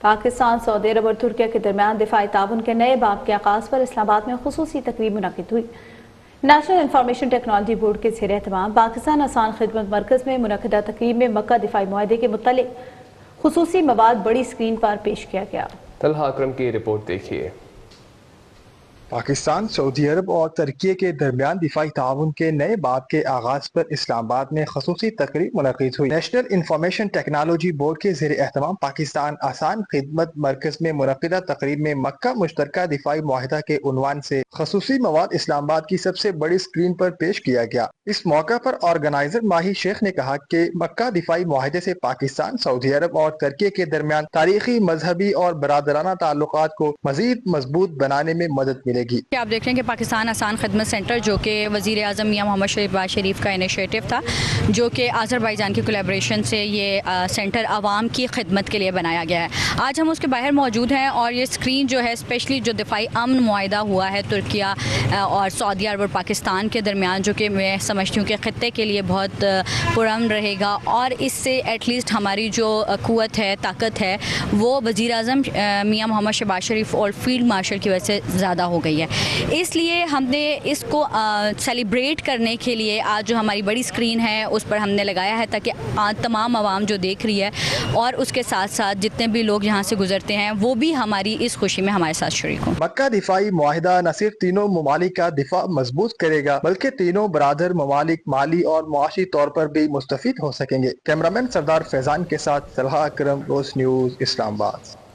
پاکستان، سعودی عرب اور ترکیہ کے درمیان دفاعی تعاون کے نئے باب کے آغاز پر اسلام آباد میں خصوصی تقریب منعقد ہوئی۔ نیشنل انفارمیشن ٹیکنالوجی بورڈ کے زیر اہتمام پاکستان آسان خدمت مرکز میں منعقدہ تقریب میں مکہ دفاعی معاہدے کے متعلق خصوصی مواد بڑی اسکرین پر پیش کیا گیا۔ طلحہ اکرم کی رپورٹ دیکھیے۔ پاکستان، سعودی عرب اور ترکیہ کے درمیان دفاعی تعاون کے نئے باب کے آغاز پر اسلام آباد میں خصوصی تقریب منعقد ہوئی۔ نیشنل انفارمیشن ٹیکنالوجی بورڈ کے زیر اہتمام پاکستان آسان خدمت مرکز میں منعقدہ تقریب میں مکہ مشترکہ دفاعی معاہدہ کے عنوان سے خصوصی مواد اسلام آباد کی سب سے بڑی اسکرین پر پیش کیا گیا۔ اس موقع پر آرگنائزر ماہی شیخ نے کہا کہ مکہ دفاعی معاہدے سے پاکستان، سعودی عرب اور ترکیہ کے درمیان تاریخی، مذہبی اور برادرانہ تعلقات کو مزید مضبوط بنانے میں مدد ملے گی۔ آپ دیکھ رہے ہیں کہ پاکستان آسان خدمت سینٹر، جو کہ وزیر اعظم میاں محمد شہباز شریف کا انیشیٹو تھا، جو کہ آذربائیجان کی کولیبریشن سے یہ سینٹر عوام کی خدمت کے لیے بنایا گیا ہے۔ آج ہم اس کے باہر موجود ہیں اور یہ اسکرین جو ہے اسپیشلی جو دفاعی امن معاہدہ ہوا ہے ترکیہ اور سعودی عرب اور پاکستان کے درمیان، جو کہ میں سمجھتی ہوں کہ خطے کے لیے بہت پرامن رہے گا، اور اس سے ایٹ لیسٹ ہماری جو قوت ہے، طاقت ہے، وہ وزیر اعظم میاں محمد شہباز شریف اور فیلڈ مارشل کی وجہ سے زیادہ ہو گئی ہے۔ اس لیے ہم نے اس کو سیلیبریٹ کرنے کے لیے آج جو ہماری بڑی اسکرین ہے اس پر ہم نے لگایا ہے، تاکہ تمام عوام جو دیکھ رہی ہے اور اس کے ساتھ ساتھ جتنے بھی لوگ یہاں سے گزرتے ہیں وہ بھی ہماری اس خوشی میں ہمارے ساتھ شریک ہوں۔ مکہ دفاعی معاہدہ نہ صرف تینوں ممالک کا دفاع مضبوط کرے گا بلکہ تینوں برادر ممالک مالی اور معاشی طور پر بھی مستفید ہو سکیں گے۔ کیمرامین سردار فیضان کے ساتھ طلحہ اکرم، روز نیوز، اسلام آباد۔